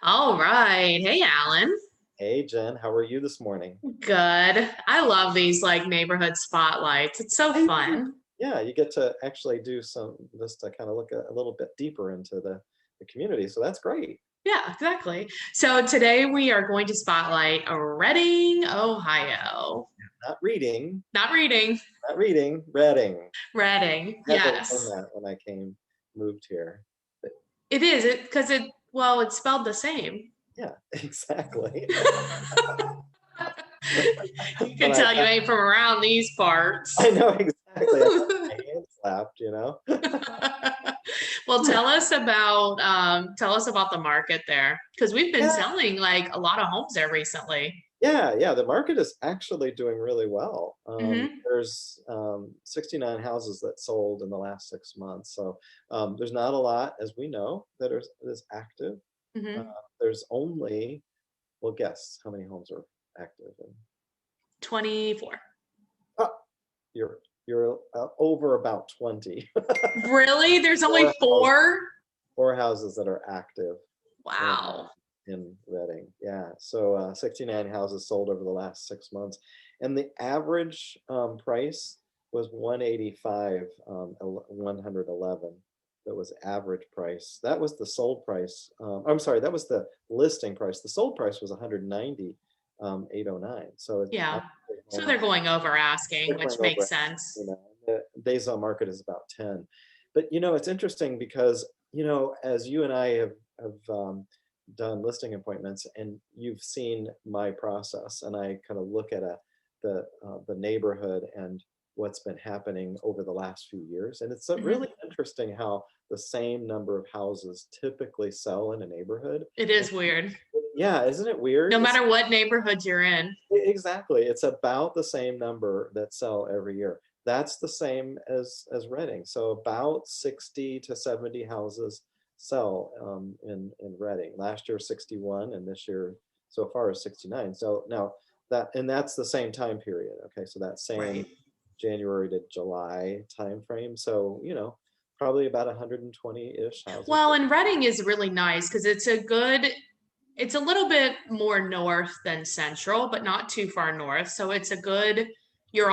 All right. Hey, Alan. Hey Jen, how are you this morning? Good. I love these like neighborhood spotlights. It's so I do. fun. Yeah, you get to actually do some just to kind of look a little bit deeper into the community. So that's great. Yeah, exactly. So today we are going to spotlight Reading, Ohio. Not reading, Not reading, not reading, reading. Reading. I had to learn Yes. that when I moved here. But It is it because well, it's spelled the same. yeah, exactly. You But can tell you ain't from around these I parts. know exactly. I got my hand slapped. Well, tell us about the market there because we've been Yeah, selling like a lot of homes there recently. yeah. The market is actually doing really well. Hmm. There's 69 houses that sold in the last 6 months. So there's not a lot, as we know, that is active. Uh, Hmm. there's only, well, guess how many homes are active. 24. Oh, you're over about 20. Really? There's only Four houses, four? four houses that are active in Wow. Reading. Yeah, so 69 houses sold over the last 6 months, and the average price was 185, 111. That was average price. That was the sold price. I'm sorry, that was the listing price. The sold price was 190, 809. So it's Yeah. actually So they're going over asking, they're going which over makes asking, sense. the days on market is about 10. But it's interesting because as you and I have done listing appointments, and you've seen my process, and I kind of look at the neighborhood and what's been happening over the last few years, and it's Hmm. really interesting how the same number of houses typically sell in a neighborhood. It And is weird. yeah, isn't it weird? No It's matter what neighborhood you're in. exactly. It's about the same number that sell every year. That's the same as Reading. So about 60 to 70 houses sell in Reading. Last year 61, and this year so far is 69. So now that's the same time period. Okay, so that same Right. January to July time frame. So probably about 120-ish houses. Well, and Reading is really nice because it's a little bit more north than central, but not too far north. So it's a good, you're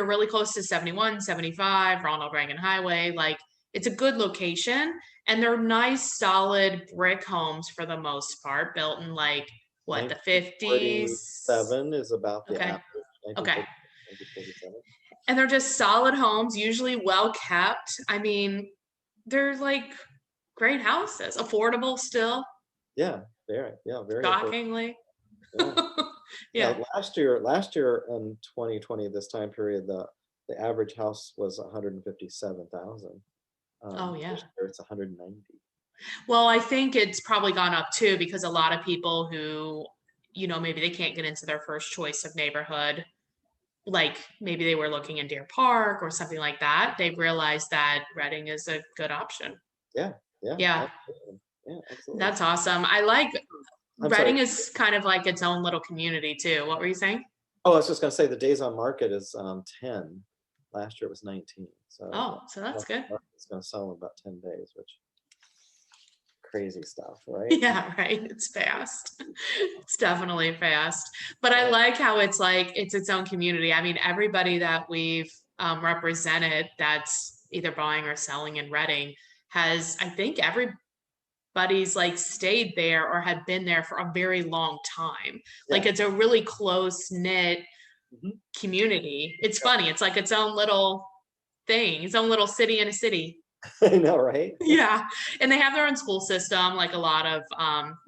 really close to 71, 75, Ronald Reagan Highway. Like it's a good location. And they're nice, solid brick homes for the most part, built in like what, the 50s? 1947 is about the Okay. average. Okay. 1940, 1947. And they're just solid homes, usually well kept. I mean, they're like great houses, affordable still, Yeah, very affordable. shockingly. Yeah. Yeah, Yeah. last year in 2020, this time period, the average house was 157,000. Oh, yeah. This year it's 190. Well, I think it's probably gone up too because a lot of people who, maybe they can't get into their first choice of neighborhood, like maybe they were looking in Deer Park or something like that, they realized that Reading is a good option. Yeah, yeah, Yeah, absolutely. Yeah, absolutely. that's awesome. I like I'm sorry. Reading is kind of like its own little community too. What were you saying? Oh, I was just gonna say the days on market is 10. Last year it was 19. So Oh, so that's good. it's gonna sell in about 10 days, which crazy stuff, right? Yeah, right. It's fast. It's definitely fast. But I Yeah. like how it's like it's its own community. I mean, everybody that we've represented that's either buying or selling in Reading has, I think everybody's like stayed there or had been there for a very long time. Like Yeah. it's a really close knit Mhm. community. It's funny. It's like its own little thing, its own little city in a city. I know, right? Yeah, and they have their own school system, like a lot of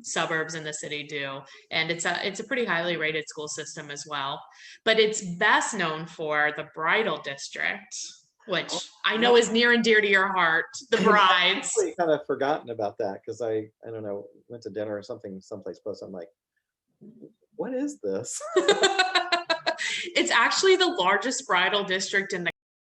suburbs in the city do, and it's a pretty highly rated school system as well. But it's best known for the bridal district, Oh, which I yeah. know is near and dear to your heart. The I've brides. actually kind of forgotten about that because I don't know, went to dinner or something someplace close. I'm like, what is this? It's actually the largest bridal district in the